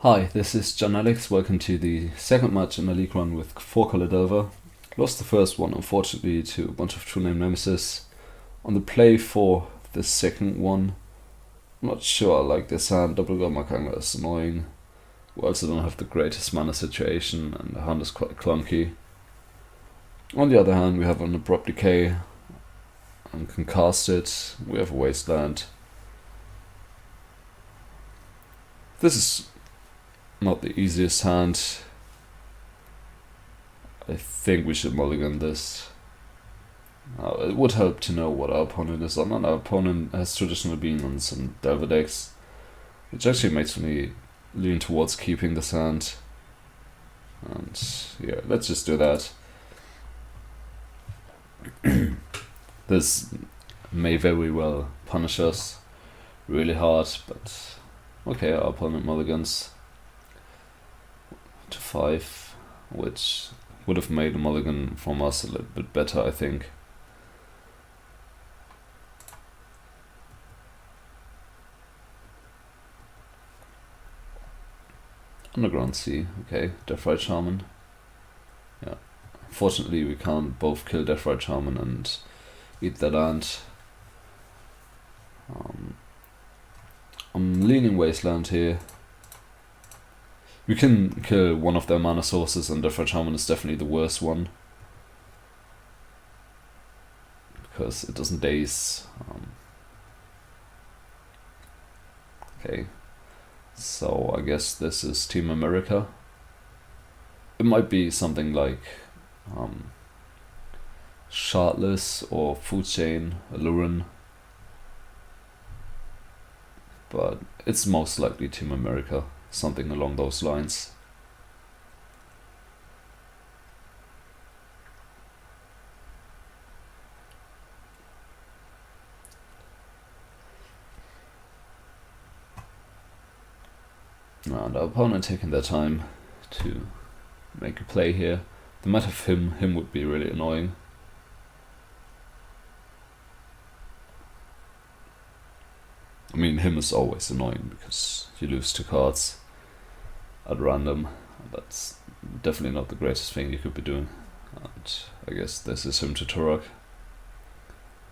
Hi, this is John Alex. Welcome to the second match in the league run with 4-color Delver. Lost the first one, unfortunately, to a bunch of true name nemesis. On the play for the second one, I'm not sure I like this hand. Double Gummak Angler is annoying. We also don't have the greatest mana situation, and the hand is quite clunky. On the other hand, we have an Abrupt Decay and can cast it. We have a Wasteland. This is not the easiest hand. I think we should mulligan this. It would help to know what our opponent is on, and our opponent has traditionally been on some Delver decks, which actually makes me lean towards keeping this hand. And yeah, let's just do that. This may very well punish us really hard, but okay, our opponent mulligans to 5, which would have made a mulligan from us a little bit better, I think. Underground Sea, okay, Deathrite Shaman. Yeah, unfortunately we can't both kill Deathrite Shaman and eat the land. I'm leaning Wasteland here. We can kill one of their mana sources, and Deathrite Shaman is definitely the worst one, because it doesn't daze. Okay, so I guess this is Team America. It might be something like Shardless or Food Chain, Allurin, but it's most likely Team America. Something along those lines. And our opponent taking their time to make a play here. The matter of him would be really annoying. I mean, him is always annoying because you lose 2 cards at random. That's definitely not the greatest thing you could be doing. And I guess this is him to Turok.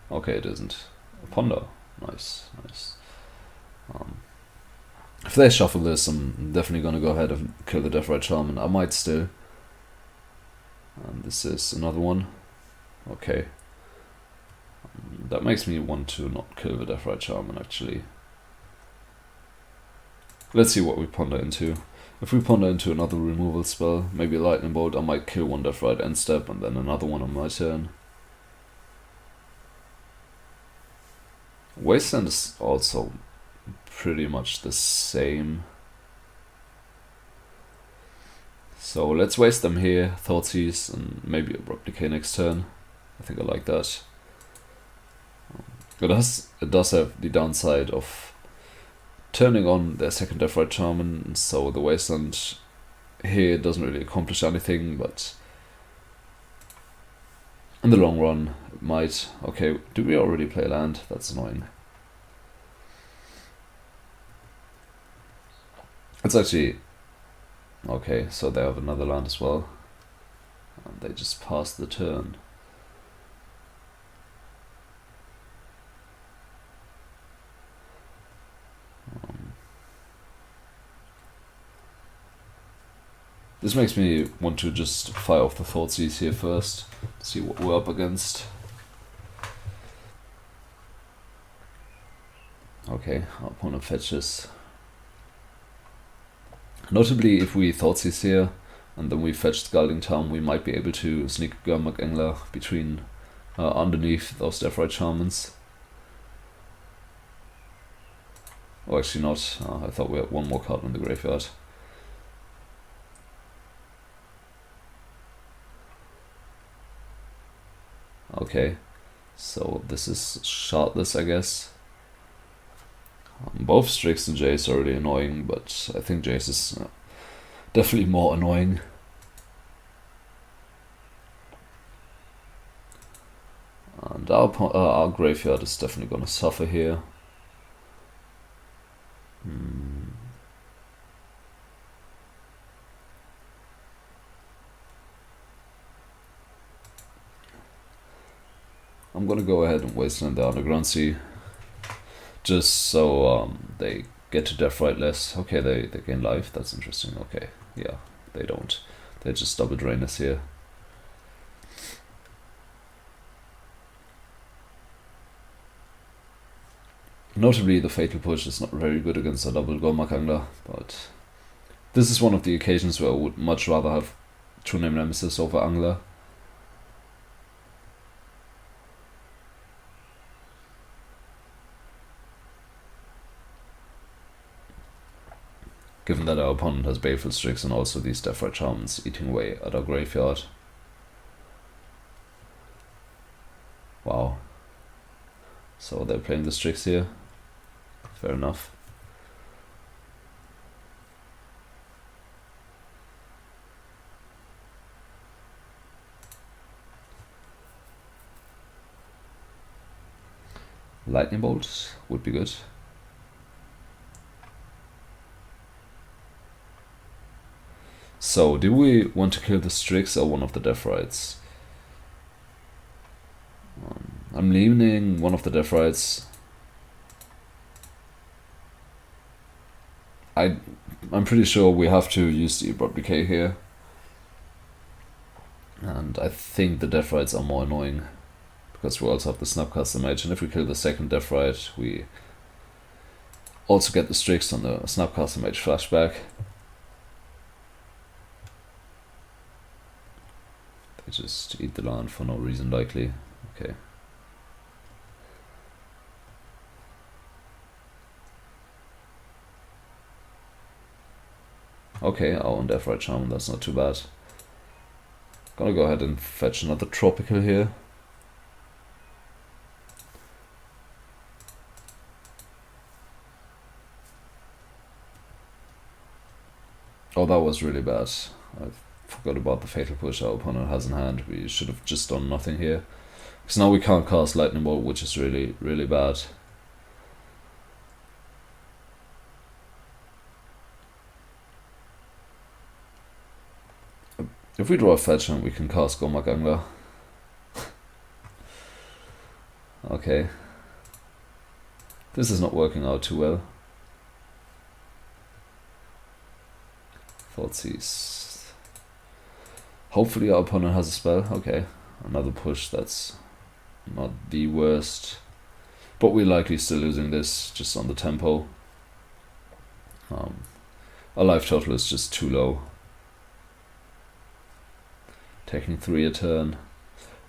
Okay, it isn't. A Ponder. Nice, nice. If they shuffle this, I'm definitely gonna go ahead and kill the Deathrite Shaman. I might still. And this is another one. Okay. That makes me want to not kill the Deathrite Shaman, actually. Let's see what we ponder into. If we ponder into another removal spell, maybe a Lightning Bolt, I might kill one Deathrite end step and then another one on my turn. Wasteland is also pretty much the same. So let's waste them here, Thoughtseize, and maybe Abrupt Decay next turn. I think I like that. It does have the downside of turning on their second Deathrite Shaman, so the Wasteland here doesn't really accomplish anything, but in the long run it might. Okay, do we already play land? That's annoying. It's actually okay, so they have another land as well, and they just passed the turn. This makes me want to just fire off the Thoughtseize here first, see what we're up against. Okay, our opponent fetches. Notably, if we Thoughtseize here, and then we fetch Scalding Town, we might be able to sneak Gurmag Angler between, underneath those Deathrite Shamans. Oh, actually not. I thought we had one more card in the graveyard. Okay, so this is Shardless, I guess. Both Strix and Jace are really annoying, but I think Jace is definitely more annoying. And our graveyard is definitely gonna suffer here. I'm gonna go ahead and wasteland the underground sea, just so they get to death right less. Okay, they gain life, that's interesting. Okay, yeah, they don't. They just double drain us here. Notably, the Fatal Push is not very good against a double Gormak Angler, but this is one of the occasions where I would much rather have True Name Nemesis over Angler. Given that our opponent has Baleful Strix and also these Deathrite Shamans eating away at our graveyard. Wow. So they're playing the Strix here. Fair enough. Lightning Bolt would be good. So, do we want to kill the Strix or one of the Deathrites? I'm leaning one of the Deathrites. I'm pretty sure we have to use the Abrupt Decay here. And I think the Deathrites are more annoying, because we also have the Snapcaster Mage, and if we kill the second Deathrite, we also get the Strix on the Snapcaster Mage flashback. They just eat the land for no reason, likely. Okay. Okay, our own Deathrite Shaman, that's not too bad. Gonna go ahead and fetch another Tropical here. Oh, that was really bad. I forgot about the Fatal Push our opponent has in hand. We should have just done nothing here. Because now we can't cast Lightning Bolt, which is really, really bad. If we draw a fetch and we can cast Gormak Angler. Okay. This is not working out too well. Thoughtseize. Hopefully our opponent has a spell. Okay, another push, that's not the worst. But we're likely still losing this just on the tempo. Our life total is just too low. Taking 3 a turn.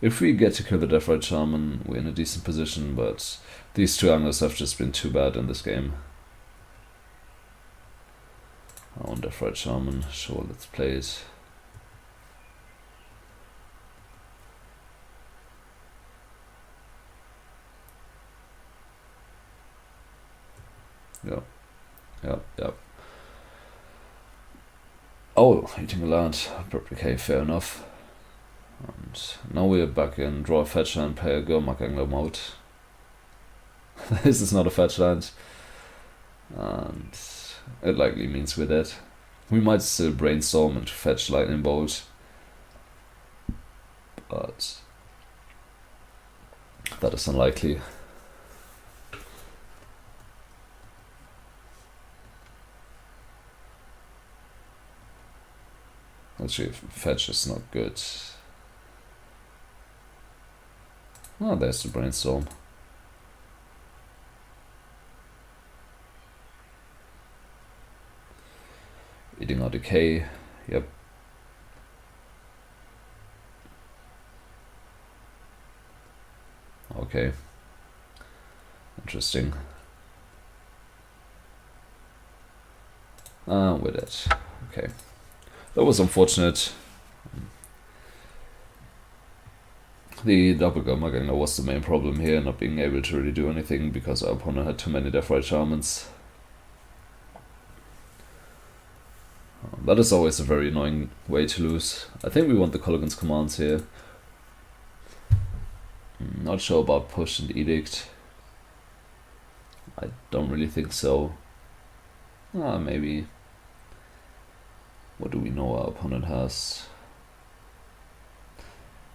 If we get to kill the Deathrite Shaman, we're in a decent position, but these two anglers have just been too bad in this game. I want Deathrite Shaman, sure, let's play it. Yep. Oh, eating a land, okay, fair enough. And now we're back in draw a fetch and play a Gormak Angler mode. This is not a fetch land. And it likely means we're dead. We might still brainstorm and fetch Lightning Bolt, but that is unlikely. Actually, fetch is not good. Oh, there's the brainstorm. Eating our decay, yep. Okay. Interesting. With it. Okay. That was unfortunate. The double Gormak Angler was the main problem here, not being able to really do anything because our opponent had too many Deathrite Shamans. That is always a very annoying way to lose. I think we want the Colligan's commands here. Not sure about push and edict. I don't really think so. Maybe. What do we know our opponent has?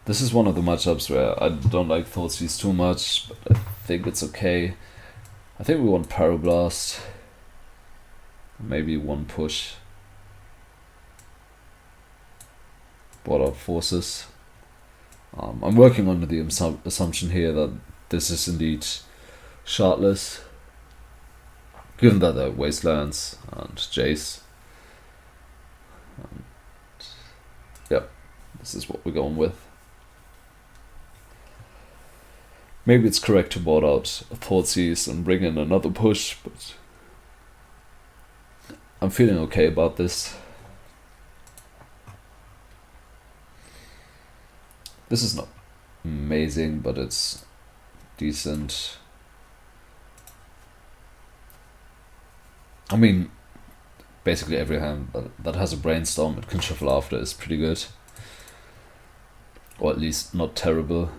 This is one of the matchups where I don't like Thoughtseize too much, but I think it's okay. I think we want Pyroblast. Maybe one push. Board out forces. I'm working under the assumption here that this is indeed shardless, given that there are Wastelands and Jace. And yep, this is what we're going with. Maybe it's correct to board out a Thoughtseize and bring in another push, but I'm feeling okay about this. This is not amazing, but it's decent. I mean, basically every hand that has a brainstorm it can shuffle after is pretty good. Or at least not terrible.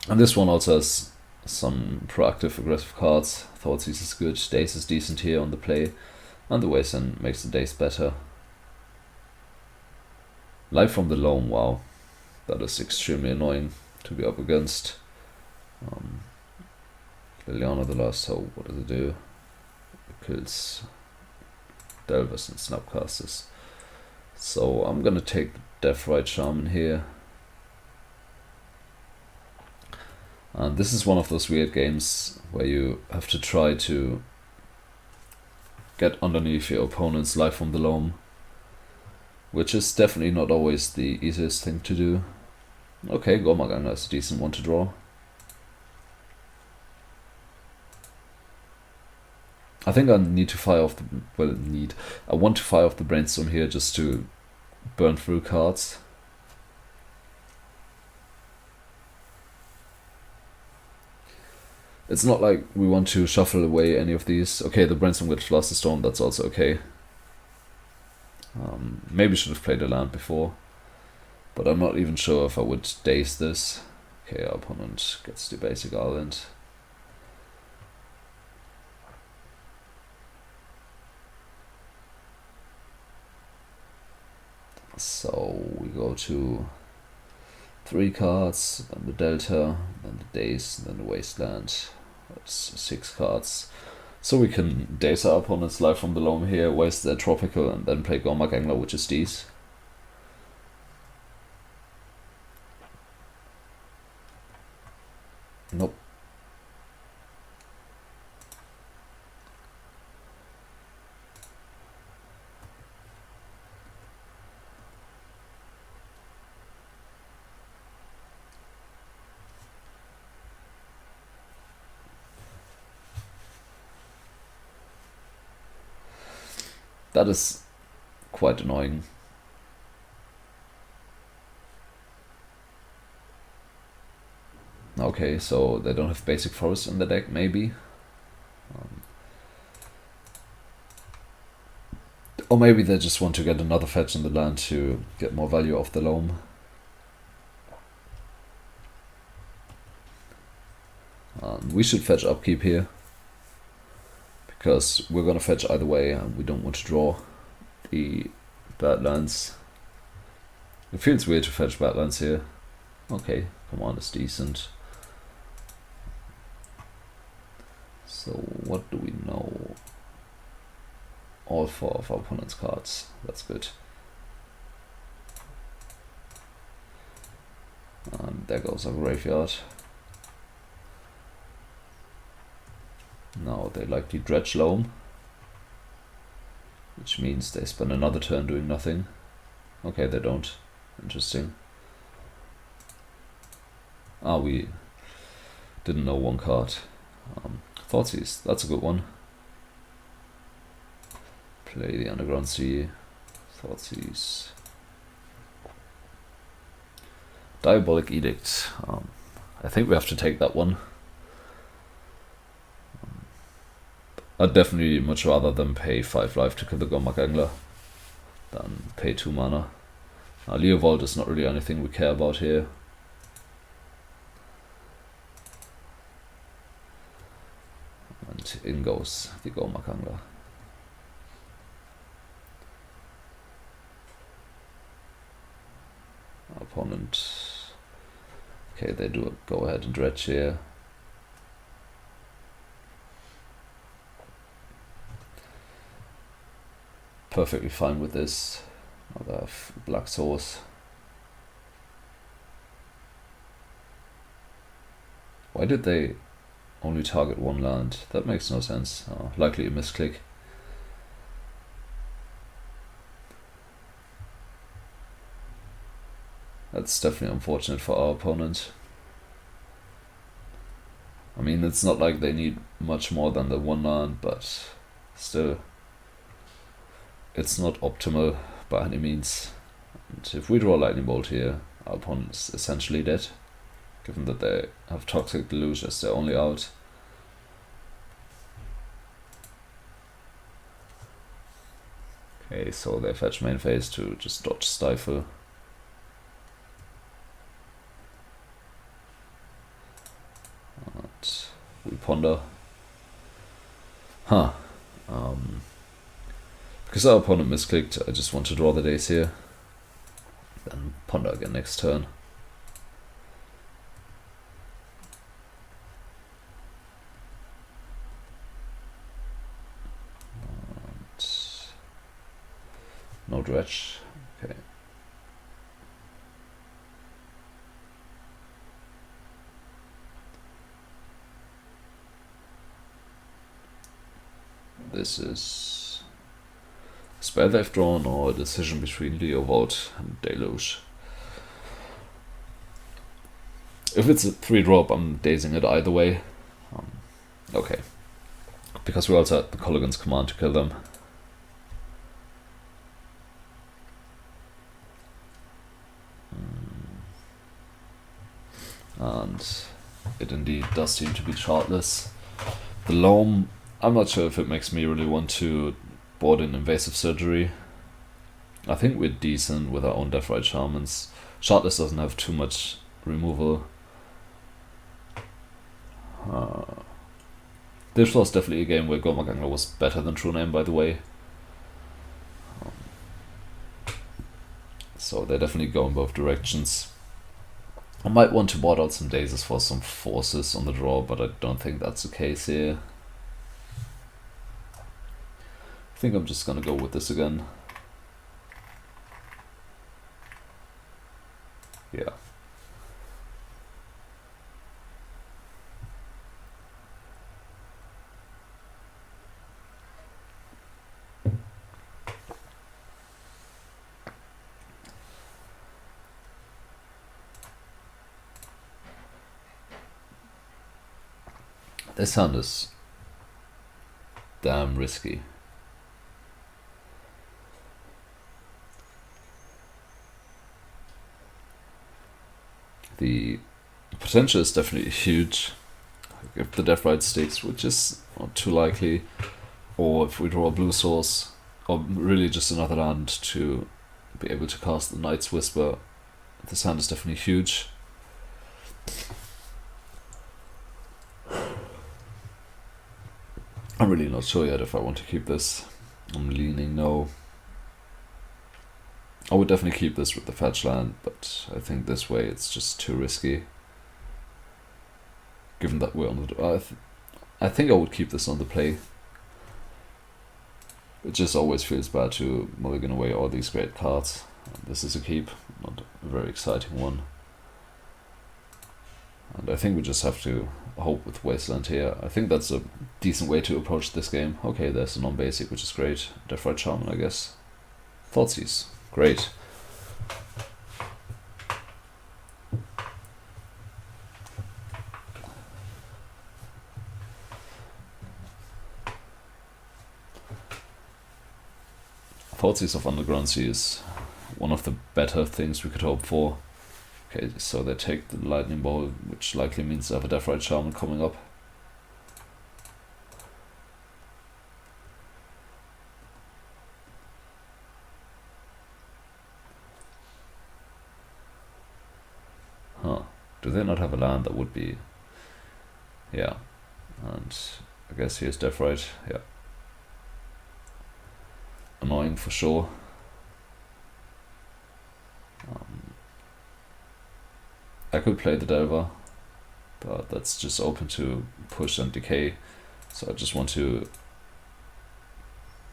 And this one also has some proactive aggressive cards. Thoughtseize is good, Daze is decent here on the play, and the Wasteland makes the Daze better. Life from the Loam, wow. That is extremely annoying to be up against. Liliana the Last Hope, what does it do? It kills Delvers and Snapcasters. So I'm gonna take Deathrite Shaman here. And this is one of those weird games where you have to try to get underneath your opponent's Life from the Loam, which is definitely not always the easiest thing to do. Okay, Gormaganga is a decent one to draw. I think I need to fire off the, I want to fire off the Brainstorm here just to burn through cards. It's not like we want to shuffle away any of these. Okay, the Brainstorm with Flusterstorm, that's also okay. Maybe should have played a land before, but I'm not even sure if I would Daze this. Okay, our opponent gets the basic island. So we go to 3 cards, then the Delta, then the Daze, then the Wasteland. That's 6 cards. So we can Daze our opponent's Life from the Loam here, waste their Tropical, and then play Gormagangler, which is these. Nope. That is quite annoying. Okay, so they don't have basic forest in the deck, maybe. Or maybe they just want to get another fetch in the land to get more value off the Loam. We should fetch upkeep here, because we're gonna fetch either way and we don't want to draw the Badlands. It feels weird to fetch Badlands here. Okay, command is decent. So what do we know? All 4 of our opponent's cards. That's good. And there goes our graveyard. Now they likely dredge Loam, which means they spend another turn doing nothing. Okay, they don't. Interesting. Ah, we didn't know 1 card. Thoughtseize, that's a good one. Play the Underground Sea. Thoughtseize. Diabolic Edict. I think we have to take that one. I'd definitely much rather than pay 5 life to kill the Gormagangler than pay 2 mana. Leovold is not really anything we care about here. And in goes the Gormagangler. Our Opponent. Okay, they do go ahead and dredge here. Perfectly fine with this. Now they have black source. Why did they only target one land? That makes no sense. Likely a misclick. That's definitely unfortunate for our opponent. I mean, it's not like they need much more than the one land, but still, it's not optimal by any means. And if we draw a lightning bolt here, our opponent's essentially dead, given that they have Toxic Deluge as their only out. Okay, so they fetch main phase to just dodge Stifle. And we ponder. Because our opponent misclicked, I just want to draw the days here. Then ponder again next turn. And no dredge. Okay. This is a spell they've drawn or a decision between Leovold and Deluge. If it's a 3-drop, I'm dazing it either way. Okay. Because we also had the Colligan's command to kill them. And it indeed does seem to be chartless. The Loam, I'm not sure if it makes me really want to board in Invasive Surgery. I think we're decent with our own Deathrite Shamans. Chartless doesn't have too much removal. This was definitely a game where Gormagangler was better than True Name, by the way. So they're definitely going both directions. I might want to board out some Dazes for some forces on the draw, but I don't think that's the case here. I think I'm just gonna go with this again. Yeah. This hand is damn risky. The potential is definitely huge. If the Deathrite sticks, which is not too likely, or if we draw a blue source, or really just another land to be able to cast the Night's Whisper, this hand is definitely huge. I'm really not sure yet if I want to keep this. I'm leaning no. I would definitely keep this with the fetch land, but I think this way it's just too risky. Given that we're on the... I think I would keep this on the play. It just always feels bad to mulligan away all these great cards. This is a keep, not a very exciting one. And I think we just have to hope with Wasteland here. I think that's a decent way to approach this game. Okay, there's a non-basic, which is great. Deathrite Shaman, I guess. Thoughtseize. Great. Thoughtseize of Underground Sea is one of the better things we could hope for. Okay, so they take the Lightning Bolt, which likely means they have a Deathrite Shaman coming up. Huh. Do they not have a land that would be... Yeah. And I guess here's Deathrite. Yeah. Annoying for sure. I could play the Delver, but that's just open to push and decay, so I just want to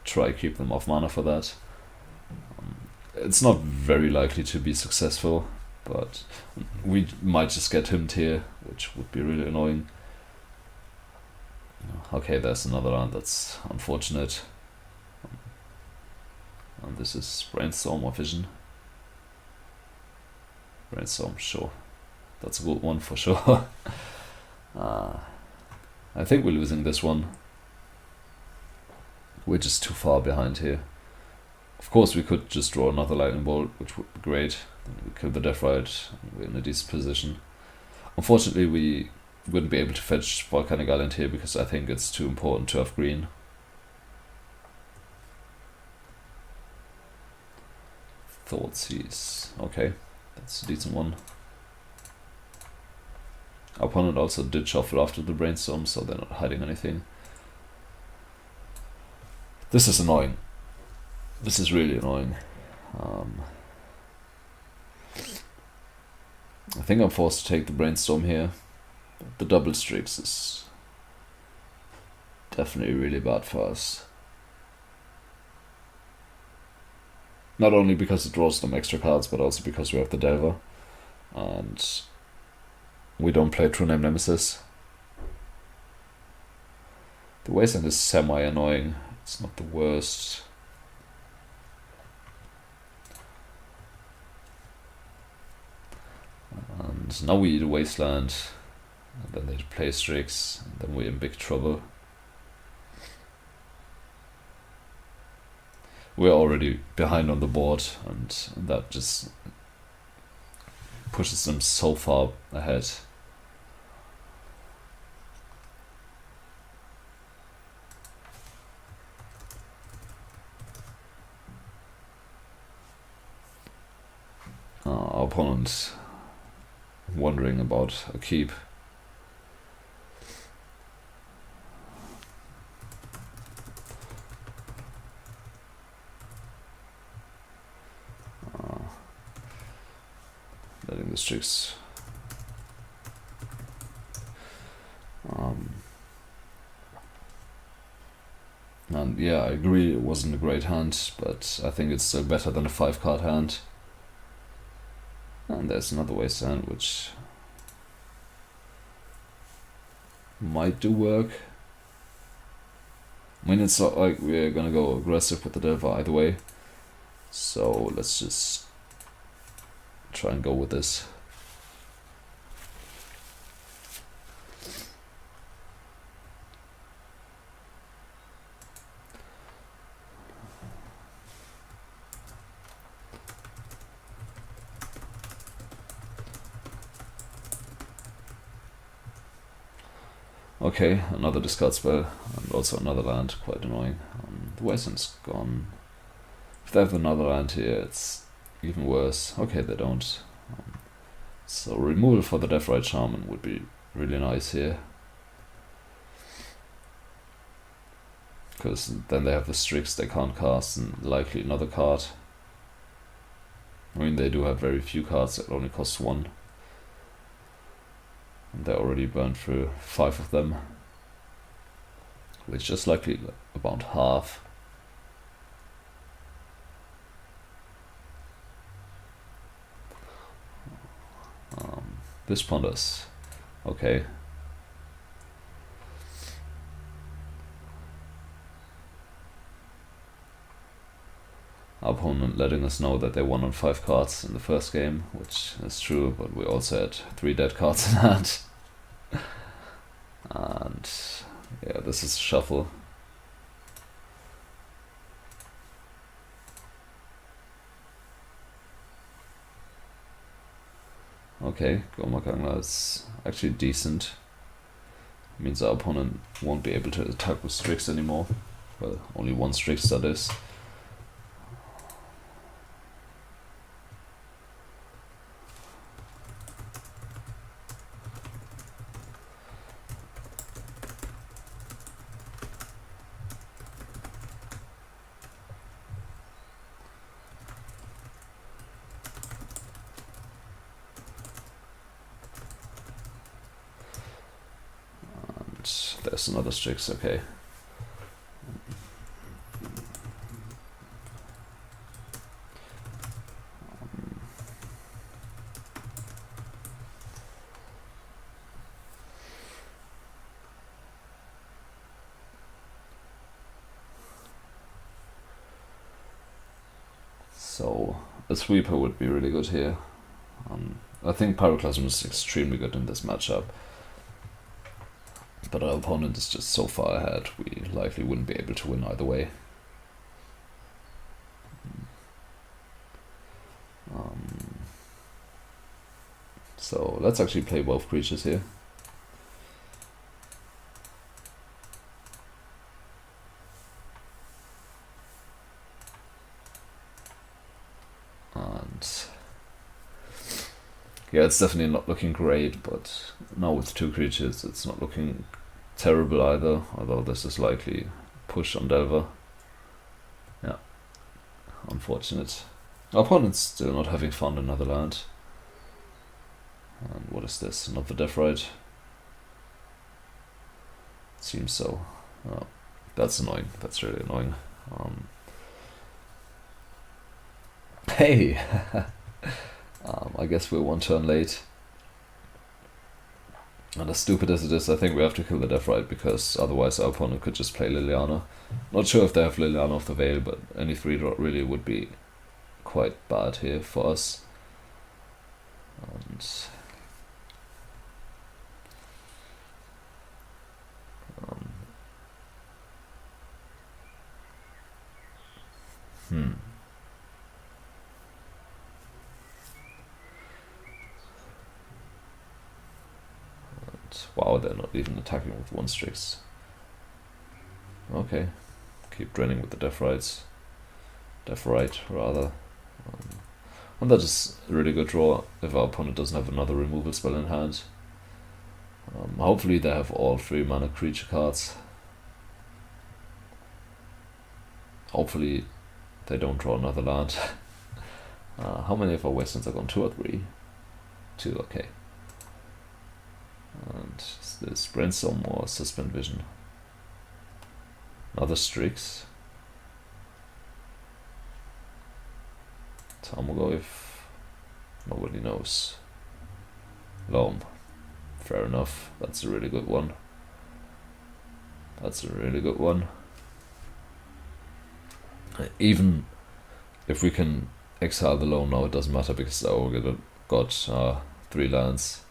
try keep them off mana for that. It's not very likely to be successful, but we might just get him here, which would be really annoying. Okay, there's another land, that's unfortunate. And this is Brainstorm or Vision. Brainstorm, sure. That's a good one for sure. I think we're losing this one. We're just too far behind here. Of course, we could just draw another Lightning Bolt, which would be great. Then we kill the Deathrite, and we're in a decent position. Unfortunately, we wouldn't be able to fetch Volcanic Island here because I think it's too important to have green. Thoughtseize. Okay, that's a decent one. Our opponent also did shuffle after the Brainstorm, so they're not hiding anything. This is annoying. This is really annoying. I think I'm forced to take the Brainstorm here. The double Strix is definitely really bad for us. Not only because it draws them extra cards, but also because we have the Delver. And we don't play True Name Nemesis. The Wasteland is semi-annoying. It's not the worst. And now we eat a Wasteland, and then they play Strix, and then we're in big trouble. We're already behind on the board, and that just pushes them so far ahead. Our opponent wondering about a keep. Letting the Strix and yeah, I agree it wasn't a great hand, but I think it's still better than a 5-card hand. And there's another Wasteland which might do work. I mean, it's not like we're gonna go aggressive with the Delver either way, so let's just try and go with this. Okay, another discard spell, and also another land, quite annoying. The Wasteland's gone. If they have another land here, it's even worse. Okay, they don't. So removal for the Deathrite Shaman would be really nice here. Because then they have the Strix they can't cast, and likely another card. I mean, they do have very few cards that only cost 1. And they already burned through 5 of them, which is likely about half. This ponders. Okay. Our opponent letting us know that they won on 5 cards in the first game, which is true, but we also had 3 dead cards in hand. And yeah, this is shuffle. Okay, Gomakangla is actually decent. Means our opponent won't be able to attack with Strix anymore. Well, only 1 Strix that is. there's another Strix, okay. So a sweeper would be really good here. I think Pyroclasm is extremely good in this matchup, but our opponent is just so far ahead, we likely wouldn't be able to win either way. So let's actually play both creatures here. And yeah, it's definitely not looking great, but now with 2 creatures it's not looking terrible either, although this is likely push on Delver. Yeah, unfortunate. Our opponent's still not having found another land. And what is this? Another Deathrite? Seems so. Oh, that's annoying. That's really annoying. Hey! I guess we're 1 turn late. And as stupid as it is, I think we have to kill the Deathrite, because otherwise our opponent could just play Liliana. Not sure if they have Liliana of the Veil, but any 3-drop really would be quite bad here for us. And wow, they're not even attacking with 1 Strix. Okay, keep draining with the Deathrite rather. And that is a really good draw if our opponent doesn't have another removal spell in hand. Hopefully they have all 3 mana creature cards. Hopefully they don't draw another land. How many of our Wastelands are gone? 2 or 3? 2, okay. And is this Brainstorm or Suspend Vision? Another Strix. Tarmogoyf. Nobody knows. Loam. Fair enough. That's a really good one. That's a really good one. Even if we can exile the Loam now, it doesn't matter, because our got 3 lands.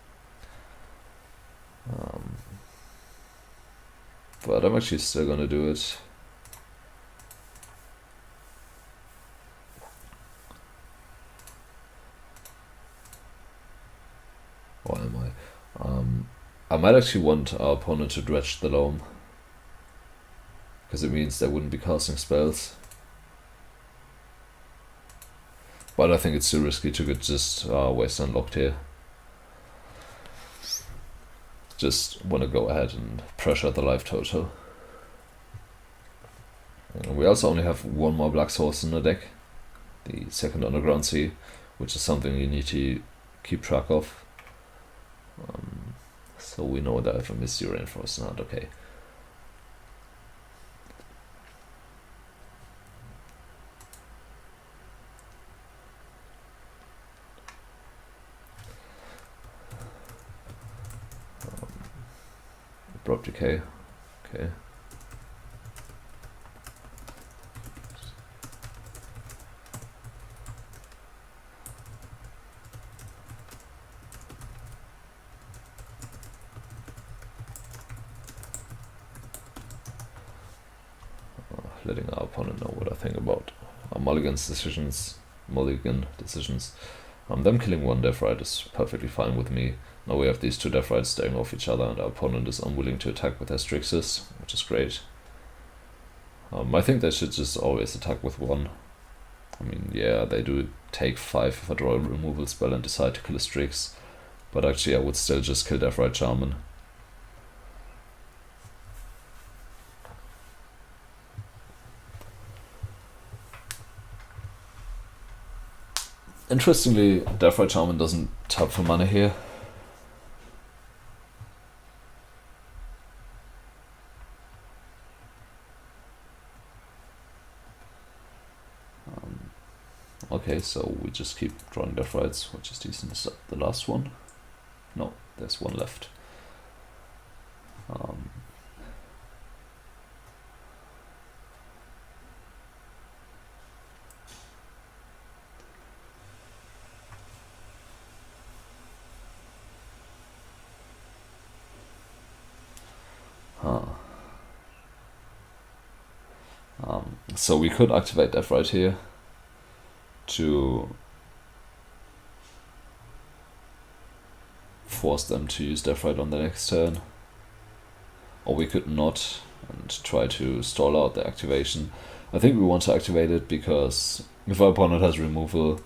But I'm actually still gonna do it. Why am I? I might actually want our opponent to dredge the Loam, because it means they wouldn't be casting spells. But I think it's too risky to get just waste unlocked here. Just want to go ahead and pressure the life total. And we also only have 1 more Black Source in the deck, the 2nd Underground Sea, which is something you need to keep track of. So we know that if I miss your Rainforest in hand, okay. Abrupt Decay, okay. Letting our opponent know what I think about our mulligan decisions. Them killing 1 Deathrite is perfectly fine with me. Now we have these 2 Deathrites staring off each other, and our opponent is unwilling to attack with their Strixes, which is great. I think they should just always attack with 1. I mean, yeah, they do take 5 if I draw a removal spell and decide to kill a Strix, but actually I would still just kill Deathrite Shaman. Interestingly, Deathrite Shaman doesn't tap for mana here. Okay, so we just keep drawing Death Rights, which is decent. Is that the last one? No, there's one left. So we could activate Death Right here to force them to use Death Right on the next turn. Or we could not and try to stall out the activation. I think we want to activate it because if our opponent has removal,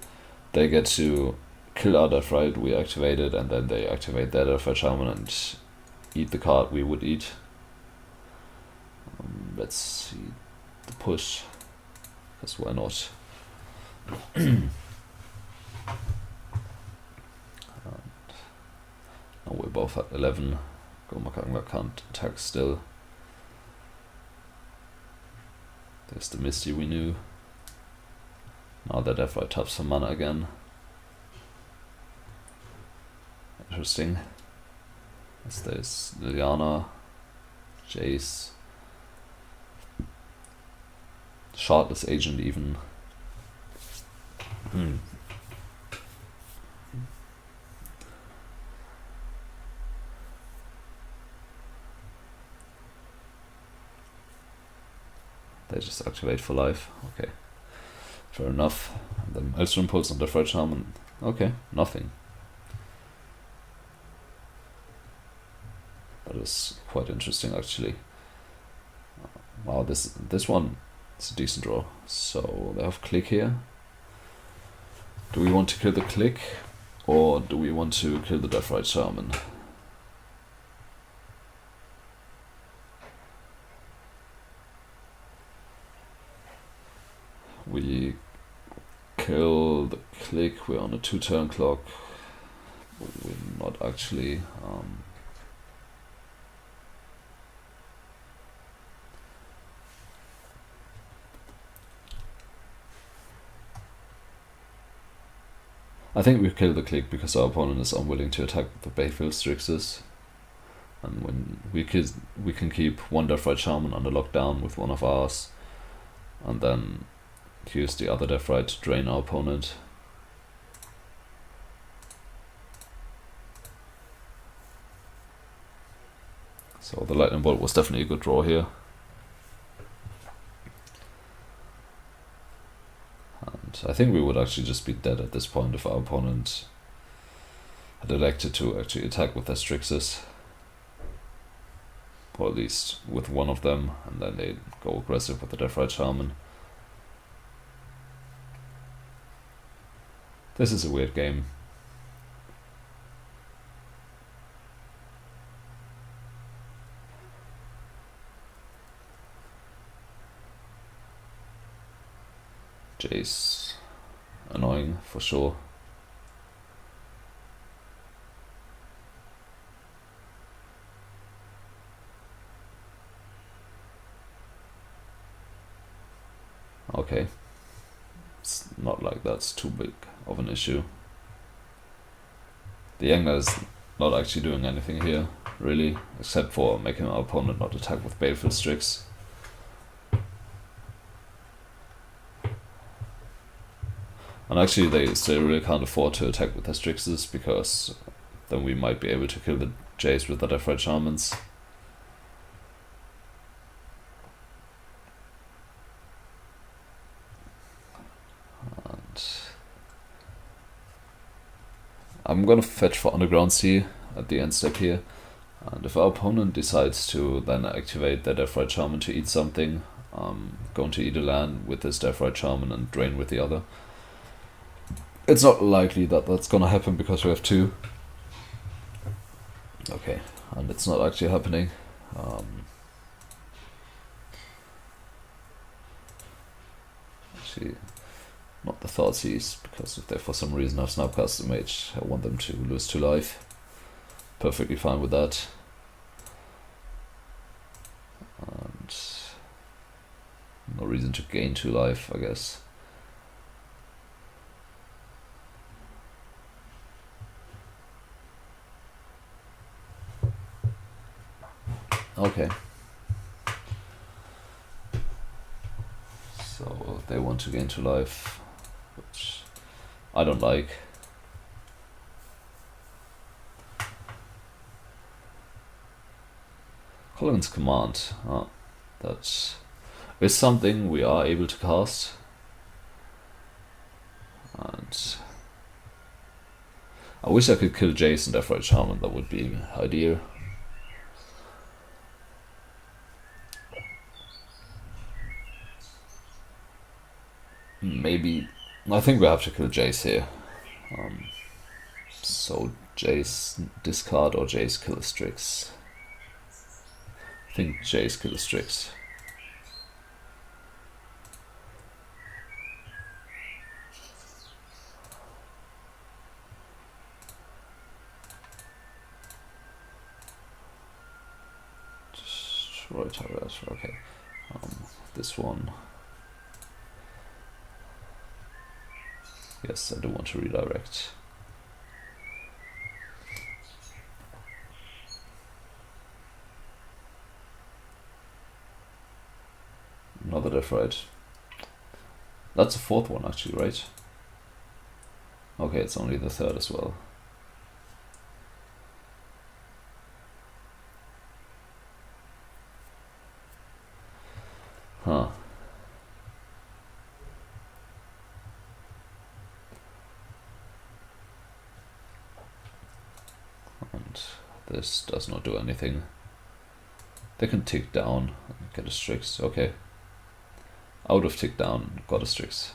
they get to kill our Death Right, we activate it, and then they activate their Death Right Shaman and eat the card we would eat. Let's see the push, because why not? Now we're both at 11. Gomakanga can't attack still. There's the Misty we knew. Now the Death Right taps for mana again. Interesting. As there's Liliana, Jace, Shardless Agent even. They just activate for life. Okay, fair enough. And then Maelstrom pulls on Death Right Shaman. Okay, nothing. That is quite interesting actually. Wow, this one is a decent draw. So they have click here. Do we want to kill the click, or do we want to kill the Death Right Shaman? We kill the click, we're on a 2-turn clock. We're not actually. I think we kill the click because our opponent is unwilling to attack the Bayfield Grixis. And when we can keep one Death Right Shaman under lockdown with one of ours, and then use the other Death Right to drain our opponent. So the Lightning Bolt was definitely a good draw here. And I think we would actually just be dead at this point if our opponent had elected to actually attack with their Strixes. Or at least with one of them, and then they go aggressive with the Death Right Shaman. This is a weird game. Jace, annoying for sure. Okay, it's not like that's too big of an issue. The Yanga is not actually doing anything here, really, except for making our opponent not attack with Baleful Strix. And actually they really can't afford to attack with their Strixes, because then we might be able to kill the Jace with the Death Right Shamans. I'm gonna fetch for Underground Sea at the end step here, and if our opponent decides to then activate their Death Right Shaman to eat something, I'm going to eat a land with this Death Right Shaman and drain with the other. It's not likely that that's gonna happen because we have two. Okay, and it's not actually happening. Actually, not the Thoughtseize, because if they for some reason have Snapcaster Mage, I want them to lose 2 life. Perfectly fine with that. And no reason to gain 2 life, I guess. Okay. So they want to gain 2 life, which I don't like. Colligan's Command. That is something we are able to cast. And I wish I could kill Jace and Deathrite Shaman, that would be ideal. Maybe, I think we have to kill Jace here. So Jace discard or Jace kill Strix. I think Jace kill Strix. Destroy target, okay. This one. Yes, I do want to redirect. Another Deathrite. That's the 4th one actually, right? Okay, it's only the 3rd as well. Huh. And this does not do anything. They can tick down and get a Strix. Okay. Out of tick down, got a Strix.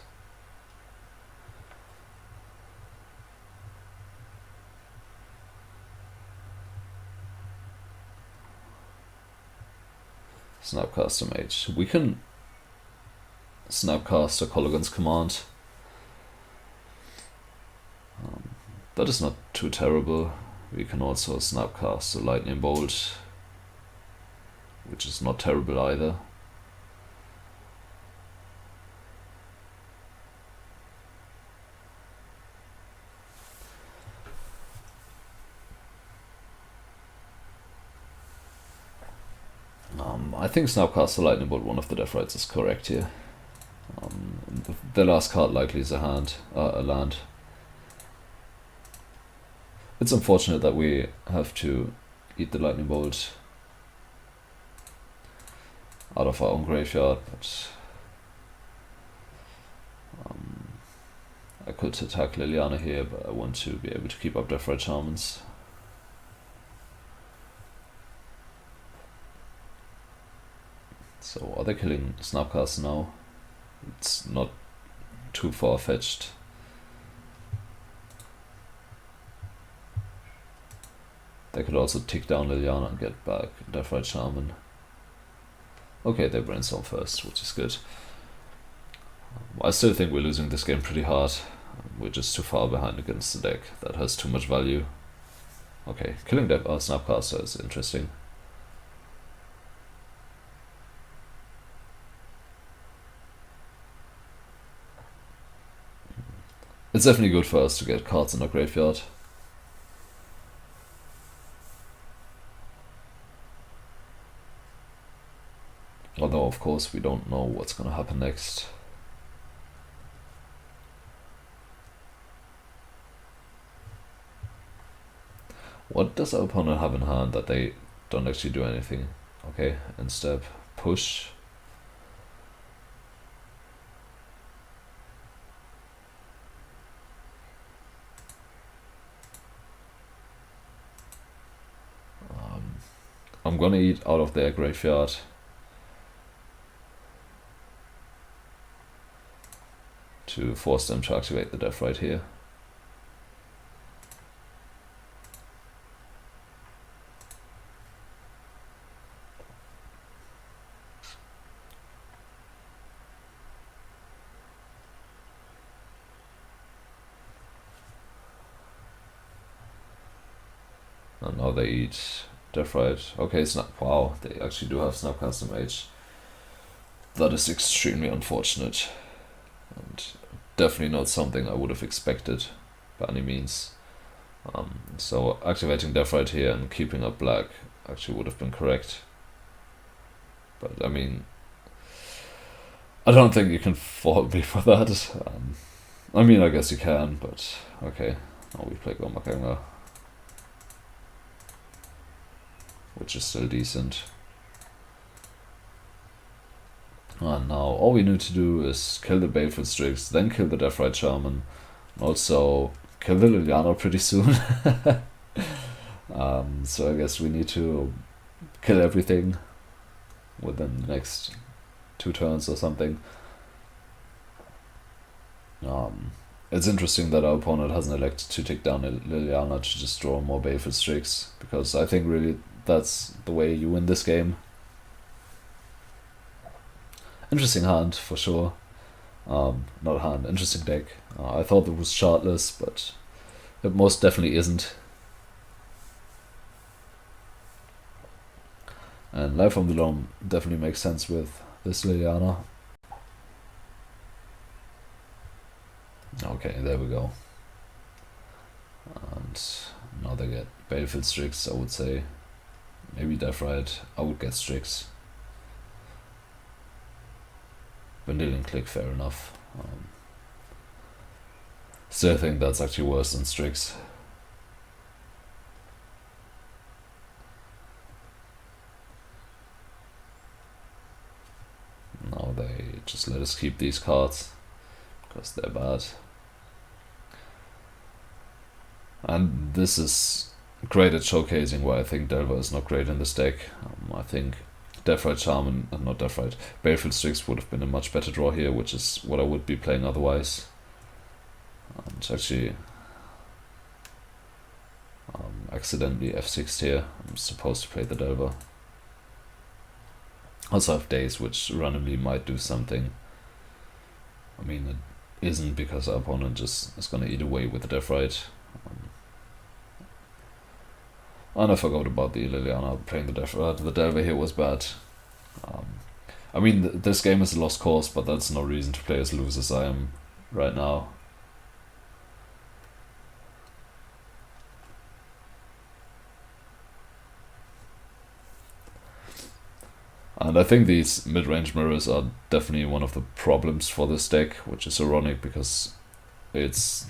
Snapcaster Mage. We can Snapcaster Colligan's Command. That is not too terrible. We can also Snapcast a Lightning Bolt, which is not terrible either. I think Snapcast the Lightning Bolt, one of the Deathrites, is correct here. The last card likely is a land. It's unfortunate that we have to eat the Lightning Bolt out of our own graveyard, but I could attack Liliana here, but I want to be able to keep up Deathrite Shamans. So are they killing Snapcast now? It's not too far-fetched. They could also tick down Liliana and get back Deathrite Shaman. Okay, they brainstorm first, which is good. I still think we're losing this game pretty hard. We're just too far behind against the deck that has too much value. Okay, killing Snapcaster is interesting. It's definitely good for us to get cards in our graveyard. Although, of course, we don't know what's going to happen next. What does our opponent have in hand that they don't actually do anything? Okay, end step, push. I'm gonna eat out of their graveyard. To force them to activate the Deathrite here. And now they eat Deathrite. Okay, wow, they actually do have Snapcaster Mage. That is extremely unfortunate. And definitely not something I would have expected by any means. So activating Deathrite here and keeping up black actually would have been correct. But I mean, I don't think you can fault me for that. I mean, I guess you can, but okay. Now we play Gomakanga, which is still decent. And now all we need to do is kill the Baleful Strix, then kill the Deathrite Shaman, and also kill the Liliana pretty soon. So I guess we need to kill everything within the next 2 turns or something. It's interesting that our opponent hasn't elected to take down Liliana to just draw more Baleful Strix, because I think really that's the way you win this game. Interesting hand, for sure. Not hand, interesting deck. I thought it was shardless, but it most definitely isn't. And Life from the Loam definitely makes sense with this Liliana. Okay, there we go. And now they get Baleful Strix, I would say. Maybe Deathrite. I would get Strix. Vanillion Click, fair enough. Still think that's actually worse than Strix. Now they just let us keep these cards, because they're bad. And this is great at showcasing why I think Delver is not great in this deck. I think Deathrite Shaman, not Deathrite, Baleful Strix would have been a much better draw here, which is what I would be playing otherwise. And actually, accidentally F6'd here. I'm supposed to play the Delver. Also have Daze, which randomly might do something. I mean, it isn't, because our opponent just is gonna eat away with the Deathrite. And I forgot about the Liliana. Playing the Delver here was bad. I mean, this game is a lost cause, but that's no reason to play as loose as I am right now. And I think these mid-range mirrors are definitely one of the problems for this deck, which is ironic because it's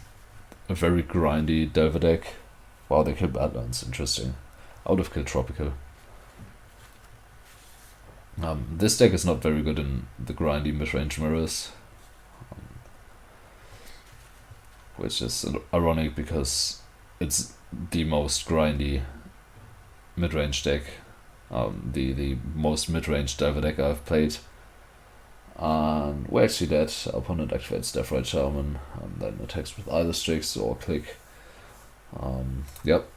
a very grindy Delver deck. Wow, they killed Badlands, interesting. I would have killed Tropical. This deck is not very good in the grindy mid-range mirrors, which is ironic because it's the most grindy mid-range deck, the most mid-range Delver deck I've played. And we're actually dead. Our opponent activates Deathrite Shaman and then attacks with either Strix or Click. Yep.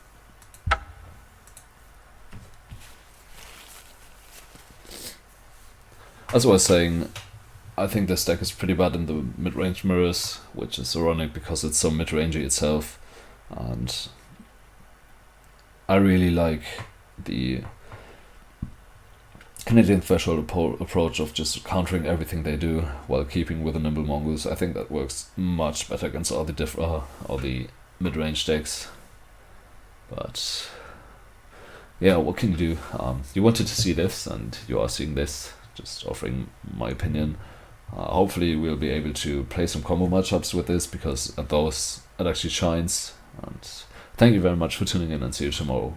As I was saying, I think this deck is pretty bad in the mid-range mirrors, which is ironic because it's so mid-rangey itself. And I really like the Canadian Threshold approach of just countering everything they do while keeping with the Nimble Mongoose. I think that works much better against all the mid-range decks. But yeah, what can you do? You wanted to see this, and you are seeing this. Just offering my opinion. Hopefully we'll be able to play some combo matchups with this, because at those it actually shines. And thank you very much for tuning in, and see you tomorrow.